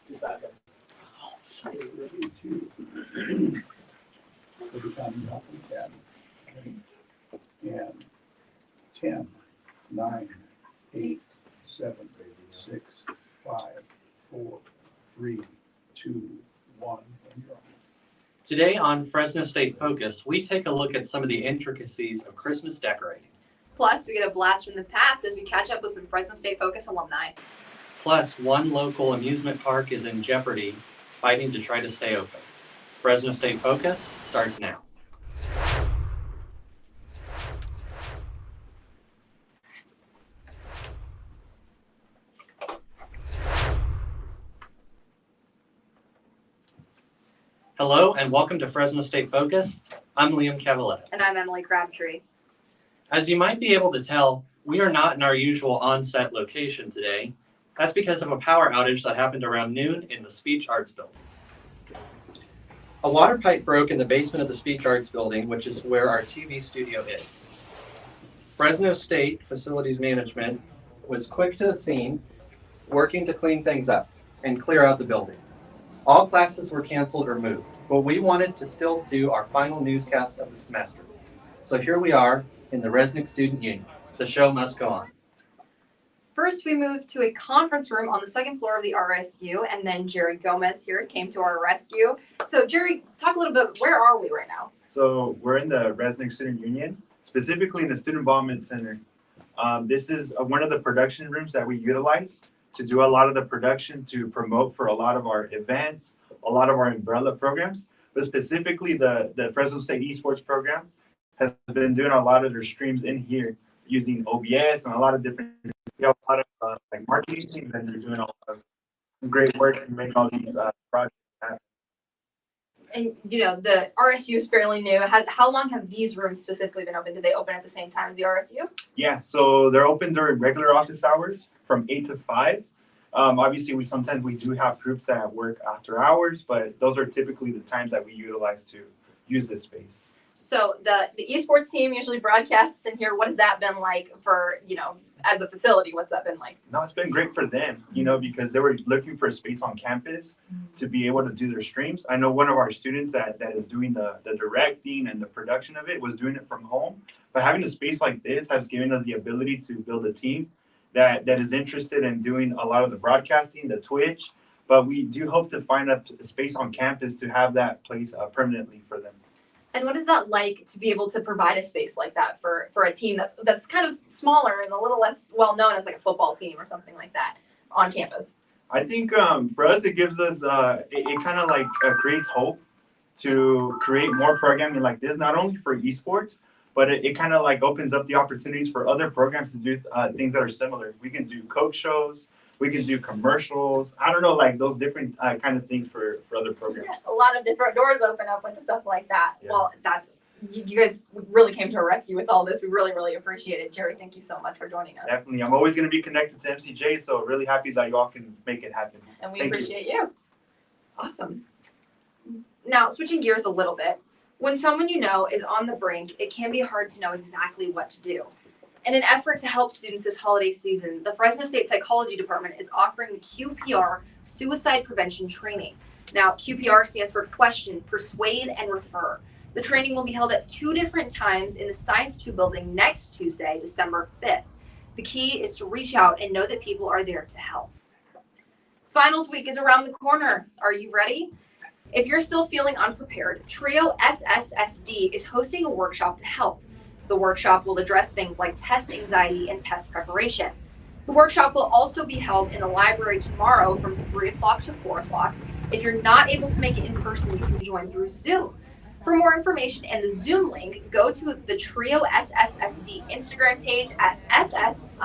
Ready to put it on top of that. And 10, 9, 8, 7, 6, 5, 4, 3, 2, 1. And you're on. Today on Fresno State Focus, we take a look at some of the intricacies of Christmas decorating. Plus, we get a blast from the past as we catch up with some Fresno State Focus alumni. Plus, one local amusement park is in jeopardy, fighting to try to stay open. Fresno State Focus starts now. Hello and welcome to Fresno State Focus. I'm Liam Cavaletta. And I'm Emily Crabtree. As you might be able to tell, we are not in our usual on-set location today. That's because of a power outage that happened around noon in the Speech Arts Building. A water pipe broke in the basement of the Speech Arts Building, which is where our TV studio is. Fresno State Facilities Management was quick to the scene, working to clean things up and clear out the building. All classes were canceled or moved, but we wanted to still do our final newscast of the semester. So here we are in the Resnick Student Union. The show must go on. First, we moved to a conference room on the second floor of the RSU, and then Jerry Gomez here came to our rescue. So Jerry, talk a little bit, where are we right now? So we're in the Resnick Student Union, specifically in the Student Involvement Center. This is one of the production rooms that we utilize to do a lot of the production to promote for a lot of our events, a lot of our umbrella programs, but specifically the Fresno State Esports program has been doing a lot of their streams in here using OBS and a lot of different, a lot of like marketing teams, and they're doing a lot of great work to make all these projects happen. And you know, the RSU is fairly new. How long have these rooms specifically been open? Did they open at the same time as the RSU? Yeah, so they're open during regular office hours from 8 to 5. Obviously, we do have groups that work after hours, but those are typically the times that we utilize to use this space. So the esports team usually broadcasts in here. What has that been like for, as a facility? What's that been like? No, it's been great for them, because they were looking for a space on campus to be able to do their streams. I know one of our students that is doing the directing and the production of it was doing it from home. But having a space like this has given us the ability to build a team that is interested in doing a lot of the broadcasting, the Twitch. But we do hope to find a space on campus to have that place permanently for them. And what is that like to be able to provide a space like that for a team that's kind of smaller and a little less well known as like a football team or something like that on campus? I think for us, it gives us, it kind of like creates hope to create more programming like this, not only for esports, but it kind of like opens up the opportunities for other programs to do things that are similar. We can do Coke shows. We can do commercials. I don't know, like those different kind of things for other programs. Yeah, a lot of different doors open up with stuff like that. Yeah. Well, you guys really came to our rescue with all this. We really, really appreciate it. Jerry, thank you so much for joining us. Definitely. I'm always going to be connected to MCJ, so really happy that you all can make it happen. And we appreciate you. Awesome. Now, switching gears a little bit. When someone you know is on the brink, it can be hard to know exactly what to do. In an effort to help students this holiday season, the Fresno State Psychology Department is offering the QPR Suicide Prevention Training. Now, QPR stands for Question, Persuade, and Refer. The training will be held at 2 different times in the Science 2 building next Tuesday, December 5th. The key is to reach out and know that people are there to help. Finals week is around the corner. Are you ready? If you're still feeling unprepared, Trio SSSD is hosting a workshop to help. The workshop will address things like test anxiety and test preparation. The workshop will also be held in the library tomorrow from 3 o'clock to 4 o'clock. If you're not able to make it in person, you can join through Zoom. For more information and the Zoom link, go to the Trio SSSD Instagram page at FS_SSSD.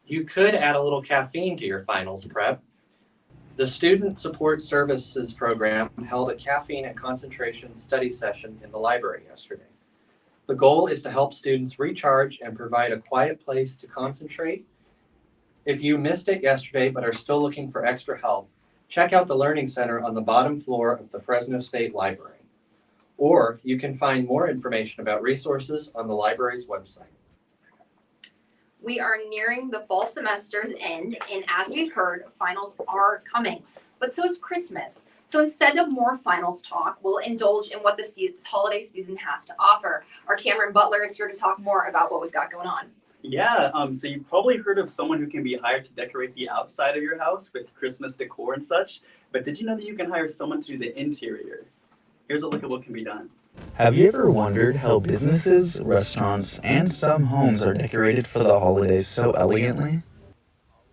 You could add a little caffeine to your finals prep. The Student Support Services Program held a caffeine and concentration study session in the library yesterday. The goal is to help students recharge and provide a quiet place to concentrate. If you missed it yesterday but are still looking for extra help, check out the Learning Center on the bottom floor of the Fresno State Library. Or you can find more information about resources on the library's website. We are nearing the fall semester's end, and as we've heard, finals are coming. But so is Christmas. So instead of more finals talk, we'll indulge in what this holiday season has to offer. Our Cameron Butler is here to talk more about what we've got going on. Yeah, so you've probably heard of someone who can be hired to decorate the outside of your house with Christmas decor and such, but did you know that you can hire someone to do the interior? Here's a look at what can be done. Have you ever wondered how businesses, restaurants, and some homes are decorated for the holidays so elegantly?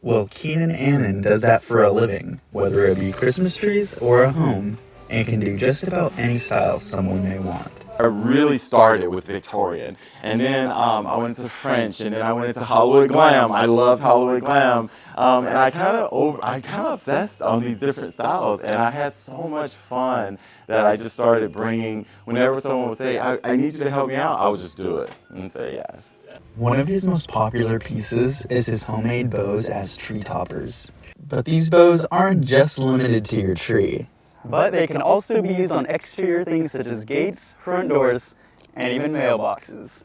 Well, Keenan Ammon does that for a living, whether it be Christmas trees or a home, and can do just about any style someone may want. I really started with Victorian, and then I went to French, and then I went into Hollywood glam. I loved Hollywood glam, and I kind of obsessed on these different styles, and I had so much fun that I just started bringing. Whenever someone would say, "I need you to help me out," I would just do it and say yes. One of his most popular pieces is his homemade bows as tree toppers. But these bows aren't just limited to your tree. But they can also be used on exterior things such as gates, front doors, and even mailboxes.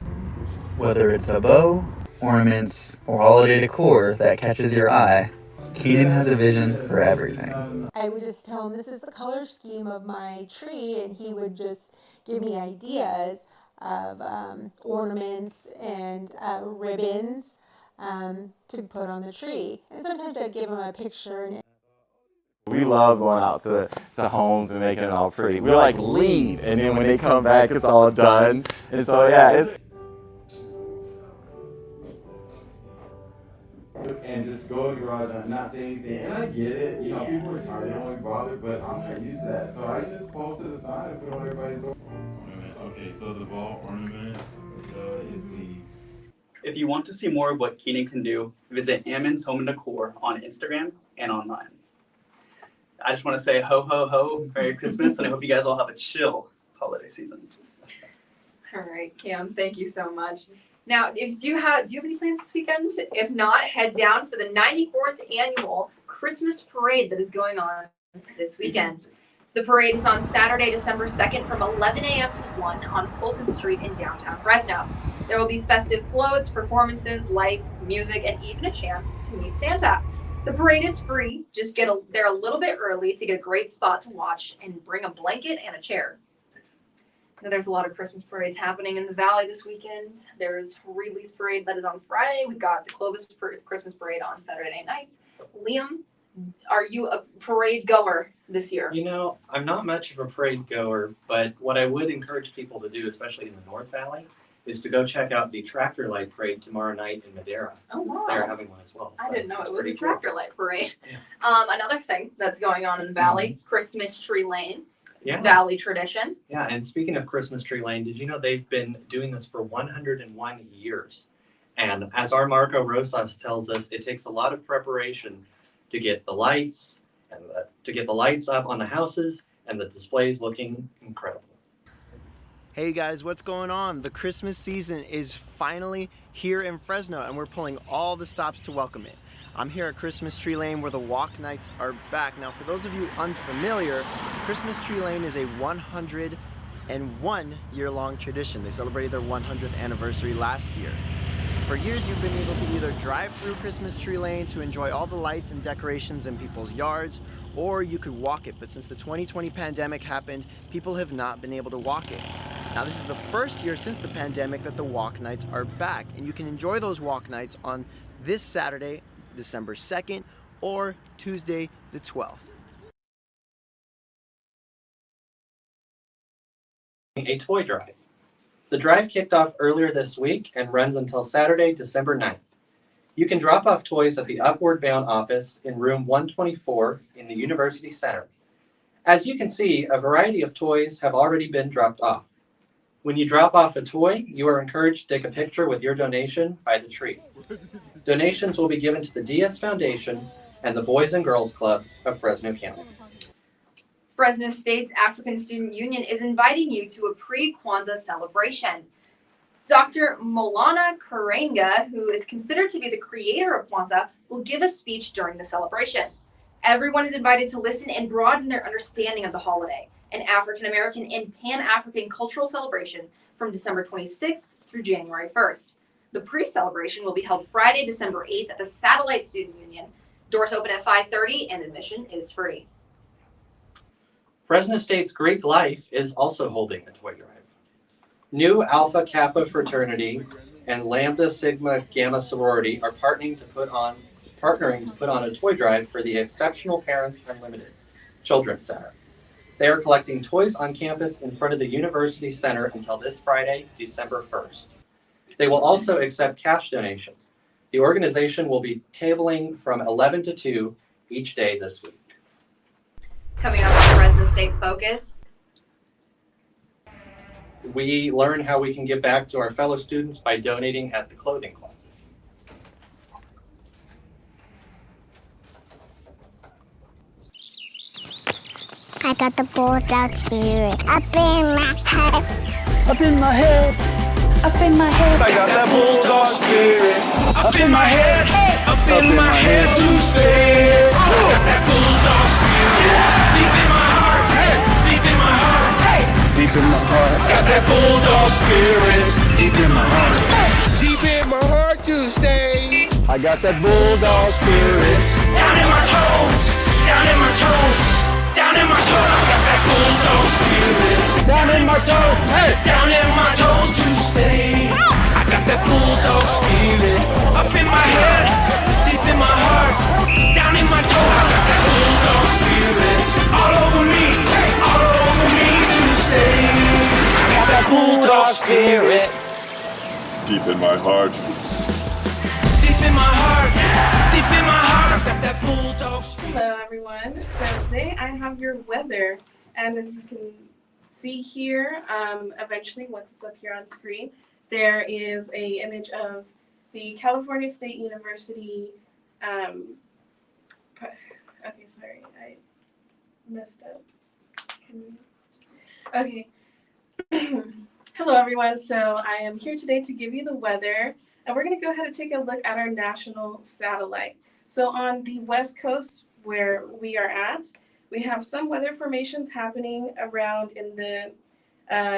Whether it's a bow, ornaments, or holiday decor that catches your eye, Keenan has a vision for everything. I would just tell him this is the color scheme of my tree, and he would just give me ideas of ornaments and ribbons to put on the tree. And sometimes I'd give him a picture. And We love going out to homes and making it all pretty. We're like lead, and then when they come back, it's all done. And so yeah, it's. And just go to the garage and not say anything. And I get it, you know, people are tired, they don't want to bother, but I'm not used to that. So I just posted a sign and put on everybody's ornament. Okay, so the ball ornament is the. If you want to see more of what Keenan can do, visit Ammon's Home and Decor on Instagram and online. I just want to say ho, ho, ho, Merry Christmas, and I hope you guys all have a chill holiday season. All right, Cam, thank you so much. Now, do you have any plans this weekend? If not, head down for the 94th annual Christmas parade that is going on this weekend. The parade is on Saturday, December 2nd from 11 a.m. to 1 on Fulton Street in downtown Fresno. There will be festive floats, performances, lights, music, and even a chance to meet Santa. The parade is free. Just get there a little bit early to get a great spot to watch and bring a blanket and a chair. Now, there's a lot of Christmas parades happening in the Valley this weekend. There's Reedley's parade that is on Friday. We've got the Clovis Christmas parade on Saturday night. Liam, are you a parade goer this year? You know, I'm not much of a parade goer, but what I would encourage people to do, especially in the North Valley, is to go check out the Tractor Light Parade tomorrow night in Madera. Oh, wow. They're having one as well. I so didn't know it's it was a pretty cool. tractor light parade. Yeah. Another thing that's going on in the Valley, Christmas Tree Lane, Yeah. Valley tradition. Yeah, and speaking of Christmas Tree Lane, did you know they've been doing this for 101 years? And as our Marco Rosas tells us, it takes a lot of preparation to get the lights and to get the lights up on the houses and the displays looking incredible. Hey guys, what's going on? The Christmas season is finally here in Fresno, and we're pulling all the stops to welcome it. I'm here at Christmas Tree Lane where the walk nights are back. Now, for those of you unfamiliar, Christmas Tree Lane is a 101-year-long tradition. They celebrated their 100th anniversary last year. For years, you've been able to either drive through Christmas Tree Lane to enjoy all the lights and decorations in people's yards, or you could walk it. But since the 2020 pandemic happened, people have not been able to walk it. Now, this is the first year since the pandemic that the walk nights are back, and you can enjoy those walk nights on this Saturday, December 2nd, or Tuesday, the 12th. A toy drive. The drive kicked off earlier this week and runs until Saturday, December 9th. You can drop off toys at the Upward Bound office in room 124 in the University Center. As you can see, a variety of toys have already been dropped off. When you drop off a toy, you are encouraged to take a picture with your donation by the tree. Donations will be given to the DS Foundation and the Boys and Girls Club of Fresno County. Fresno State's African Student Union is inviting you to a pre-Kwanzaa celebration. Dr. Molana Karenga, who is considered to be the creator of Kwanzaa, will give a speech during the celebration. Everyone is invited to listen and broaden their understanding of the holiday, an African American and Pan-African cultural celebration from December 26th through January 1st. The pre-celebration will be held Friday, December 8th at the Satellite Student Union. Doors open at 5:30 and admission is free. Fresno State's Greek Life is also holding a toy drive. New Alpha Kappa fraternity and Lambda Sigma Gamma sorority are partnering to put on a toy drive for the Exceptional Parents Unlimited Children's Center. They are collecting toys on campus in front of the University Center until this Friday, December 1st. They will also accept cash donations. The organization will be tabling from 11 to 2 each day this week. Coming up on the Fresno State Focus, We learn how we can give back to our fellow students by donating at the clothing closet. I got the bulldog spirit up in my head. Up in my head. Up in my head. I got that bulldog spirit up in my head. Up in my head to say. I got that bulldog spirit deep in my heart. Deep in my heart. Deep in my heart. Got that bulldog spirit deep in my heart. Deep in my heart to stay. I got that bulldog spirit. Down in my toes. Down in my toes. Down in my toes. I got that bulldog spirit. Down in my toes. Hey. Down in my toes to stay. I got that bulldog spirit up in my head, deep in my heart, down in my toes. I got that bulldog spirit all over me to stay. I got that bulldog spirit deep in my heart. Deep in my heart, deep in my heart. I got that bulldog spirit. Hello everyone. So today I have your weather, and as you can see here, eventually once it's up here on screen, there is a image of the California State University. Okay, sorry, I messed up. Okay. Hello everyone. So I am here today to give you the weather, and we're going to go ahead and take a look at our national satellite. So on the west coast where we are at, we have some weather formations happening around in the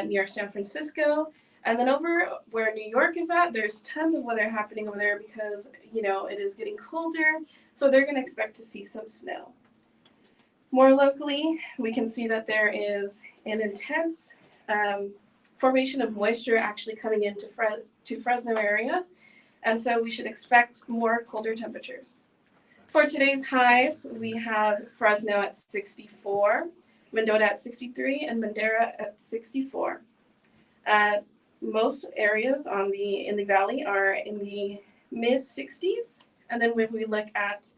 near San Francisco. And then over where New York is at, there's tons of weather happening over there because, you know, it is getting colder. So they're going to expect to see some snow. More locally, we can see that there is an intense formation of moisture actually coming into Fresno area. And so we should expect more colder temperatures. For today's highs, we have Fresno at 64, Mendota at 63, and Madera at 64. Most areas in the valley are in the mid 60s. And then when we look at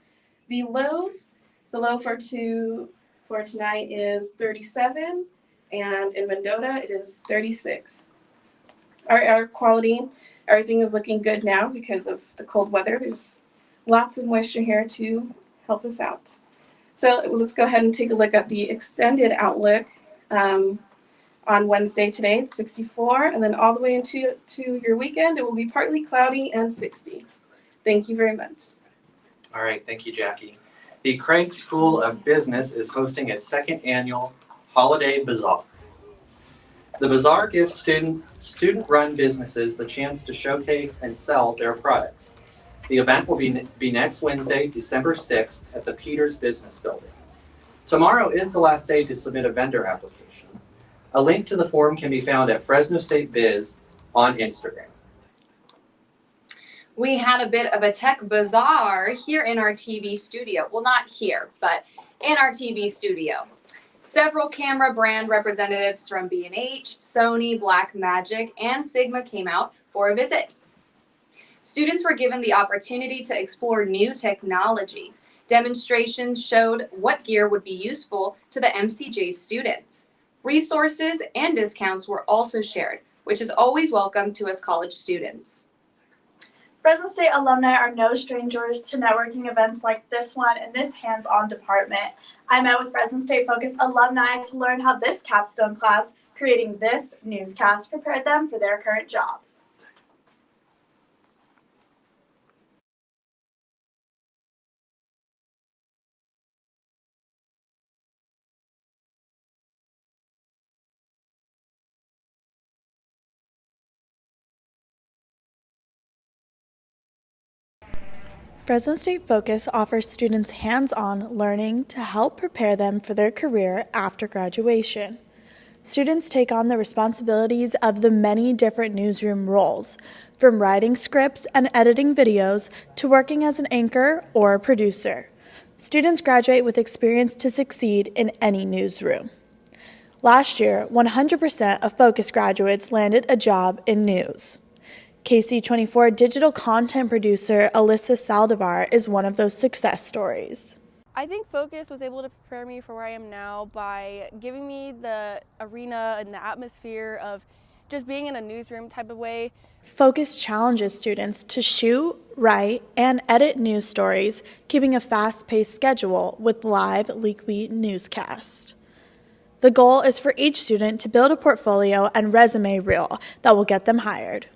the lows, the low for tonight is 37, and in Mendota it is 36. Our air quality, everything is looking good now because of the cold weather. There's lots of moisture here to help us out. So let's go ahead and take a look at the extended outlook. On Wednesday today, it's 64, and then all the way into your weekend, it will be partly cloudy and 60. Thank you very much. All right, thank you, Jackie. The Craig School of Business is hosting its second annual Holiday Bazaar. The bazaar gives student-run businesses the chance to showcase and sell their products. The event will be next Wednesday, December 6th at the Peters Business Building. Tomorrow is the last day to submit a vendor application. A link to the form can be found at Fresno State Biz on Instagram. we had a bit of a tech bazaar here in our TV studio. Well, not here, but in our TV studio. Several camera brand representatives from B&H, Sony, Blackmagic, and Sigma came out for a visit. Students were given the opportunity to explore new technology. Demonstrations showed what gear would be useful to the MCJ students. Resources and discounts were also shared, which is always welcome to us college students. Fresno State alumni are no strangers to networking events like this one in this hands-on department. I met with Fresno State Focus alumni to learn how this capstone class creating this newscast prepared them for their current jobs. Fresno State Focus offers students hands-on learning to help prepare them for their career after graduation. Students take on the responsibilities of the many different newsroom roles, from writing scripts and editing videos to working as an anchor or a producer. Students graduate with experience to succeed in any newsroom. Last year, 100% of Focus graduates landed a job in news. KC24 digital content producer Alyssa Saldivar is one of those success stories. I think Focus was able to prepare me for where I am now by giving me the arena and the atmosphere of just being in a newsroom type of way. Focus challenges students to shoot, write, and edit news stories, keeping a fast-paced schedule with live weekly newscast. The goal is for each student to build a portfolio and resume reel that will get them hired.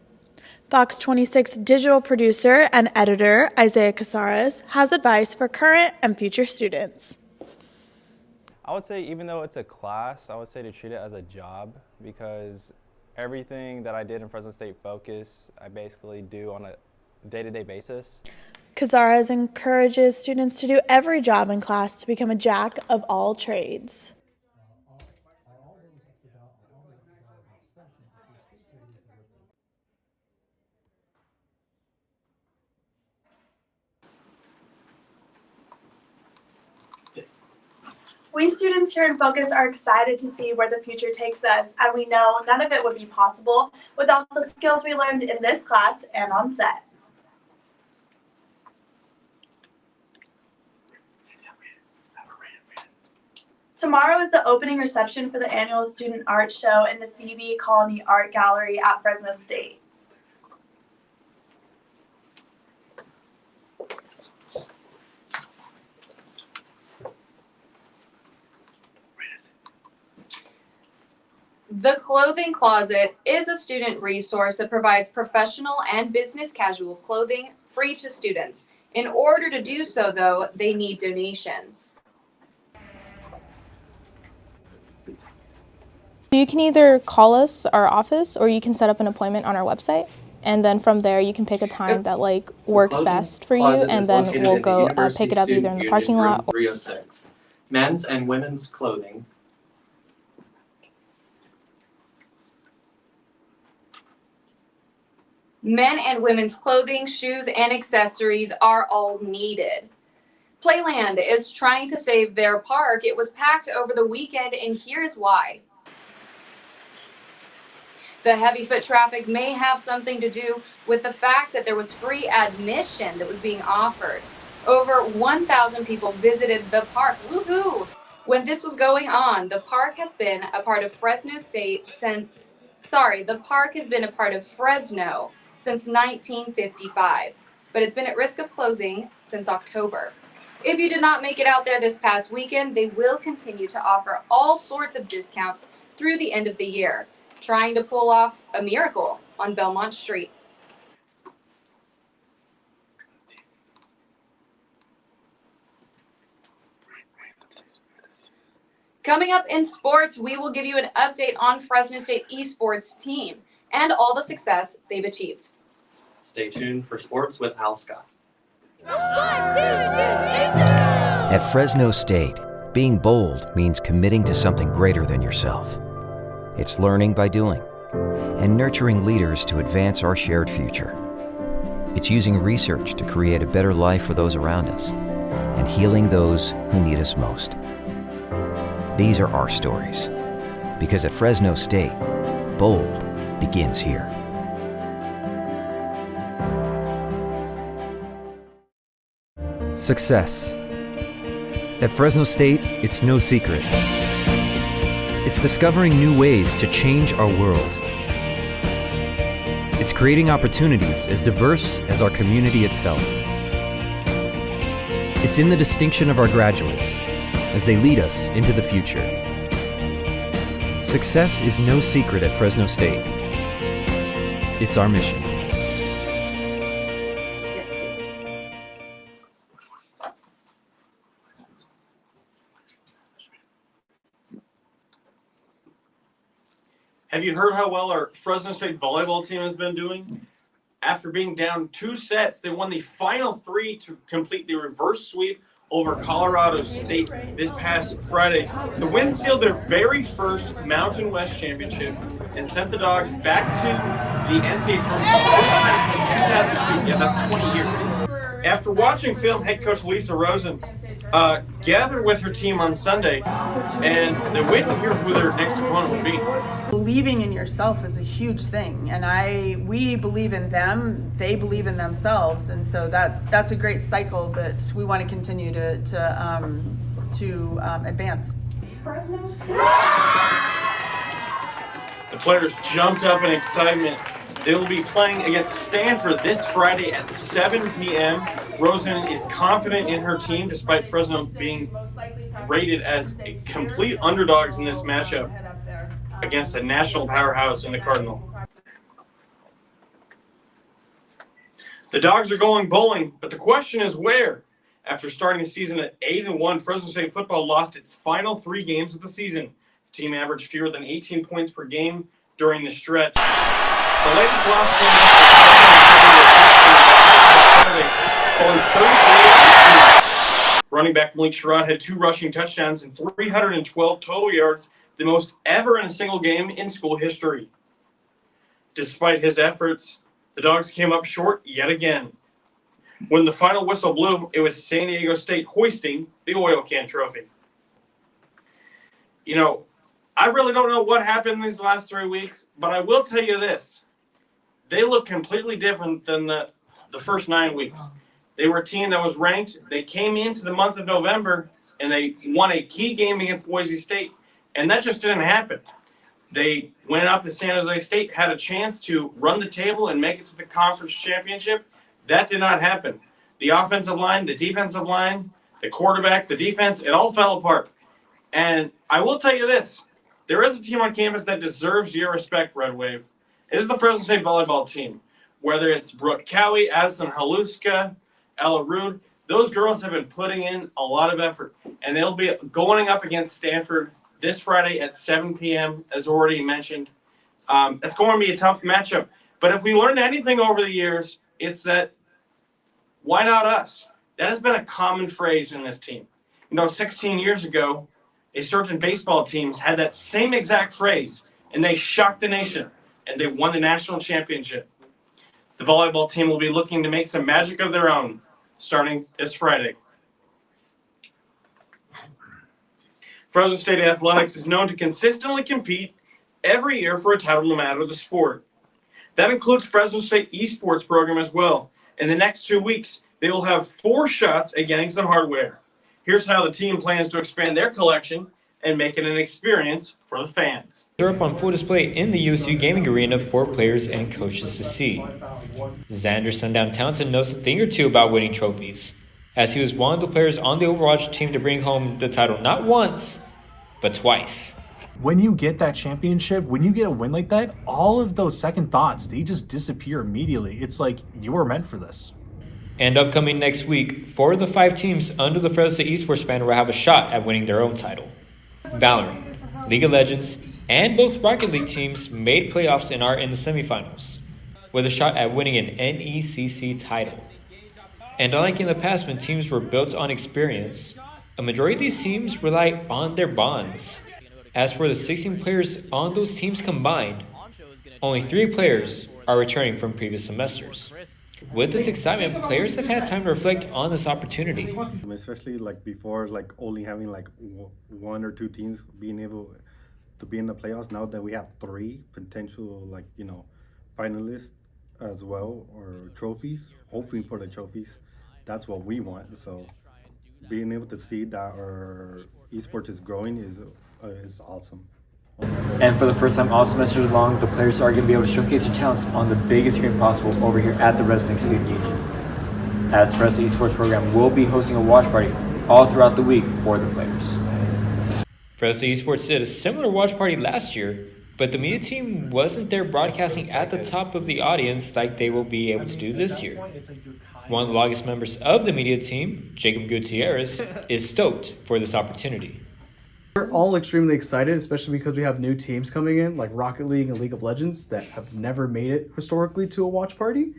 Fox 26 digital producer and editor Isaiah Casares has advice for current and future students. I would say even though it's a class, I would say to treat it as a job, because everything that I did in Fresno State Focus, I basically do on a day-to-day basis. Casares encourages students to do every job in class to become a jack of all trades. We students here in Focus are excited to see where the future takes us, and we know none of it would be possible without the skills we learned in this class and on set. Tomorrow is the opening reception for the annual Student Art Show in the Phoebe Colony Art Gallery at Fresno State. The Clothing Closet is a student resource that provides professional and business casual clothing free to students. In order to do so, though, they need donations. You can either call us, our office, or you can set up an appointment on our website. And then from there, you can pick a time that works best for you, and then we'll go pick it up either in the parking lot. 306. Men's and women's clothing. Men and women's clothing, shoes, and accessories are all needed. Playland is trying to save their park. It was packed over the weekend, and here's why. The heavy foot traffic may have something to do with the fact that there was free admission that was being offered. Over 1,000 people visited the park. Woohoo! When this was going on, the park has been a part of Fresno State since, the park has been a part of Fresno since 1955, but it's been at risk of closing since October. If you did not make it out there this past weekend, they will continue to offer all sorts of discounts through the end of the year, trying to pull off a miracle on Belmont Street. Coming up in sports, we will give you an update on Fresno State esports team and all the success they've achieved. Stay tuned for sports with Al Scott. At Fresno State, being bold means committing to something greater than yourself. It's learning by doing and nurturing leaders to advance our shared future. It's using research to create a better life for those around us and healing those who need us most. These are our stories, because at Fresno State, bold begins here. Success. At Fresno State, it's no secret. It's discovering new ways to change our world. It's creating opportunities as diverse as our community itself. It's in the distinction of our graduates as they lead us into the future. Success is no secret at Fresno State. It's our mission. Have you heard how well our Fresno State volleyball team has been doing? After being down 2 sets, they won the final 3 to complete the reverse sweep over Colorado State this past Friday. The win sealed their very first Mountain West championship and sent the Dogs back to the NCAA tournament for the first time since 2002. Yeah, that's 20 years. After watching film, head coach Lisa Rosen gathered with her team on Sunday, and they're waiting to hear who their next opponent will be. Believing in yourself is a huge thing, and we believe in them, they believe in themselves, and so that's a great cycle that we want to continue to advance. The players jumped up in excitement. They will be playing against Stanford this Friday at 7 p.m. Rosen is confident in her team despite Fresno being rated as a complete underdogs in this matchup against a national powerhouse in the Cardinal. The Dogs are going bowling, but the question is where? After starting the season at 8-1, Fresno State football lost its final 3 games of the season. The team averaged fewer than 18 points per game during the stretch. The latest loss came falling 33-18. Running back Malik Sherrod had 2 rushing touchdowns and 312 total yards, the most ever in a single game in school history. Despite his efforts, the Dogs came up short yet again. When the final whistle blew, it was San Diego State hoisting the oil can trophy. You know, I really don't know what happened these last 3 weeks, but I will tell you this. They look completely different than the first 9 weeks. They were a team that was ranked. They came into the month of November, and they won a key game against Boise State, and that just didn't happen. They went up to San Jose State, had a chance to run the table and make it to the conference championship. That did not happen. The offensive line, the defensive line, the quarterback, the defense, it all fell apart. And I will tell you this. There is a team on campus that deserves your respect, Red Wave. It is the Fresno State volleyball team. Whether it's Brooke Cowie, Addison Haluska, Ella Rude, those girls have been putting in a lot of effort. And they'll be going up against Stanford this Friday at 7 p.m., as already mentioned. It's going to be a tough matchup. But if we learned anything over the years, it's that why not us? That has been a common phrase in this team. 16 years ago, a certain baseball teams had that same exact phrase, and they shocked the nation, and they won the national championship. The volleyball team will be looking to make some magic of their own starting this Friday. Fresno State Athletics is known to consistently compete every year for a title no matter the sport. That includes Fresno State esports program as well. In the next 2 weeks, they will have 4 shots at getting some hardware. Here's how the team plans to expand their collection and make it an experience for the fans. They're up on full display in the USU Gaming Arena for players and coaches to see. Xander Sundown Townsend knows a thing or two about winning trophies, as he was one of the players on the Overwatch team to bring home the title not once, but twice. When you get that championship, when you get a win like that, all of those second thoughts, they just disappear immediately. It's like you were meant for this. And upcoming next week, 4 of the 5 teams under the Fresno State Esports banner will have a shot at winning their own title. Valorant, League of Legends, and both Rocket League teams made playoffs and are in the semifinals, with a shot at winning an NECC title. And unlike in the past when teams were built on experience, a majority of these teams rely on their bonds. As for the 16 players on those teams combined, only 3 players are returning from previous semesters. With this excitement, players have had time to reflect on this opportunity. Especially before, only having 1 or 2 teams being able to be in the playoffs. Now that we have 3 potential finalists as well, or trophies, hoping for the trophies, that's what we want. So being able to see that our esports is growing is awesome. And for the first time all semesters long, the players are going to be able to showcase their talents on the biggest screen possible over here at the Resident Student Union, as Fresno Esports program will be hosting a watch party all throughout the week for the players. Fresno Esports did a similar watch party last year, but the media team wasn't there broadcasting at the top of the audience like they will be able to do this year. One of the longest members of the media team, Jacob Gutierrez, is stoked for this opportunity. We're all extremely excited, especially because we have new teams coming in, like Rocket League and League of Legends, that have never made it historically to a watch party.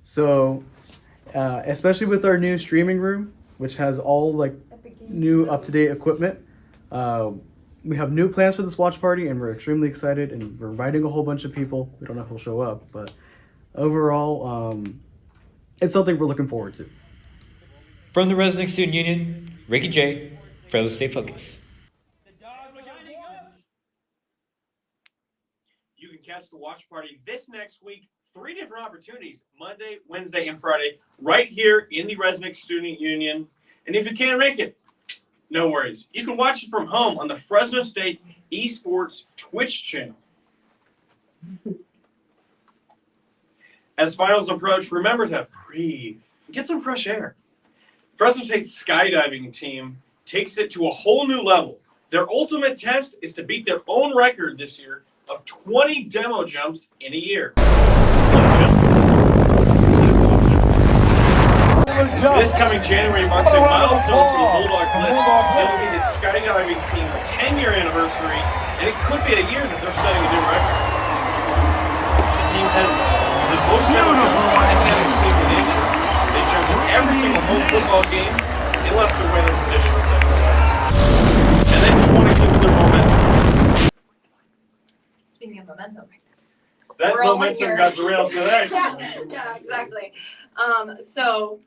So, especially with our new streaming room, which has all like new up-to-date equipment, we have new plans for this watch party, and we're extremely excited. And we're inviting a whole bunch of people. We don't know who'll show up, but overall, it's something we're looking forward to. From the Resident Student Union, Ricky J, Fresno State Focus. You can catch the watch party this next week. 3 different opportunities, Monday, Wednesday, and Friday, right here in the Resident Student Union. And if you can't make it, no worries. You can watch it from home on the Fresno State Esports Twitch channel. As finals approach, remember to breathe and get some fresh air. Fresno State's skydiving team takes it to a whole new level. Their ultimate test is to beat their own record this year of 20 demo jumps in a year. This coming January marks a milestone for the Bulldog Blitz. It will be the skydiving team's 10-year anniversary, and it could be a year that they're setting a new record. The team has the most demo jumps of any other team in the nation. They jump in every single home football game, unless the weather conditions otherwise. And they just want to keep their momentum. Speaking of momentum. That We're all momentum here. got derailed today. Yeah, exactly. So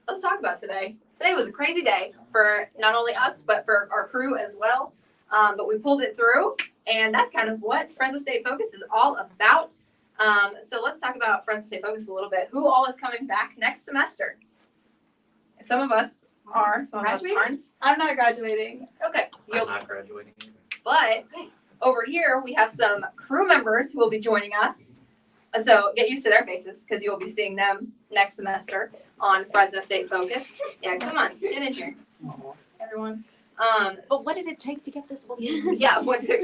let's talk about today. Today was a crazy day for not only us, but for our crew as well. But we pulled it through, and that's kind of what Fresno State Focus is all about. So let's talk about Fresno State Focus a little bit. Who all is coming back next semester? Some of us are, some of us aren't. I'm not graduating. Okay. I'm not graduating either. But over here, we have some crew members who will be joining us. So get used to their faces because you'll be seeing them next semester on Fresno State Focus. Yeah, come on, get in here, everyone. But what did it take to get this whole thing? Yeah, it took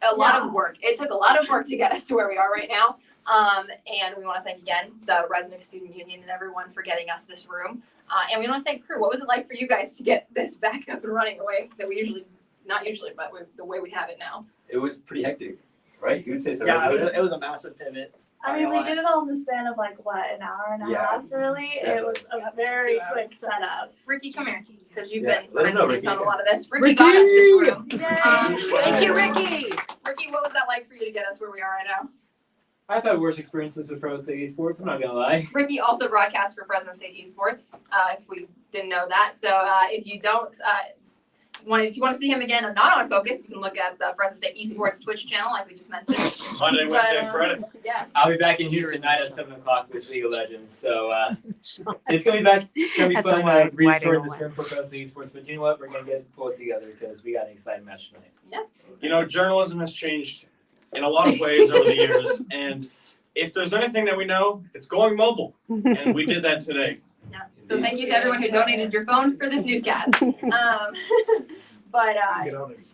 a lot of work. It took a lot of work to get us to where we are right now. And we want to thank again the Resident Student Union and everyone for getting us this room. And we want to thank crew. What was it like for you guys to get this back up and running the way that we usually, not usually, but the way we have it now? It was pretty hectic, right? You would say so. Yeah, it was a massive pivot. I mean, we did it all in the span of like what, an hour and a half, really? It was a very quick setup. Ricky, come here, because you've Yeah, been let him behind the know, scenes Ricky. on a lot of this. Ricky got us this room. Thank you, Ricky. Ricky, what was that like for you to get us where we are right now? I've had worse experiences with Fresno State Esports, I'm not gonna lie. Ricky also broadcasts for Fresno State Esports, if we didn't know that. So if you don't, if you want to see him again not on Focus, you can look at the Fresno State Esports Twitch channel, like we just mentioned. Monday, Wednesday, and Friday. Yeah. I'll be back in here tonight at 7 o'clock with League of Legends, so it's gonna be back. It's gonna be That's fun a wide restoring away. this room for Fresno State Esports, but you know what? We're gonna get pulled together because we got an exciting match tonight. Yeah. You know, journalism has changed in a lot of ways over the years, and if there's anything that we know, it's going mobile, and we did that today. Yeah. So thank you to everyone who donated your phone for this newscast. But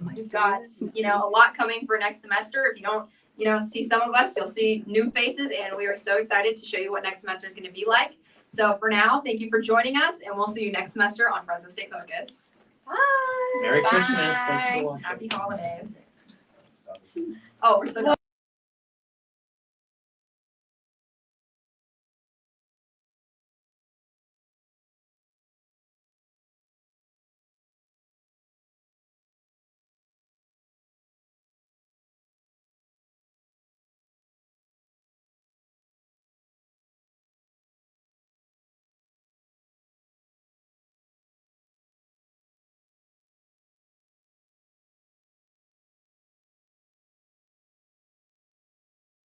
we've got, a lot coming for next semester. If you don't, see some of us, you'll see new faces, and we are so excited to show you what next semester is going to be like. So for now, thank you for joining us, and we'll see you next semester on Fresno State Focus. Bye. Merry Bye. Christmas. Thanks for watching. Happy holidays. Oh, we're so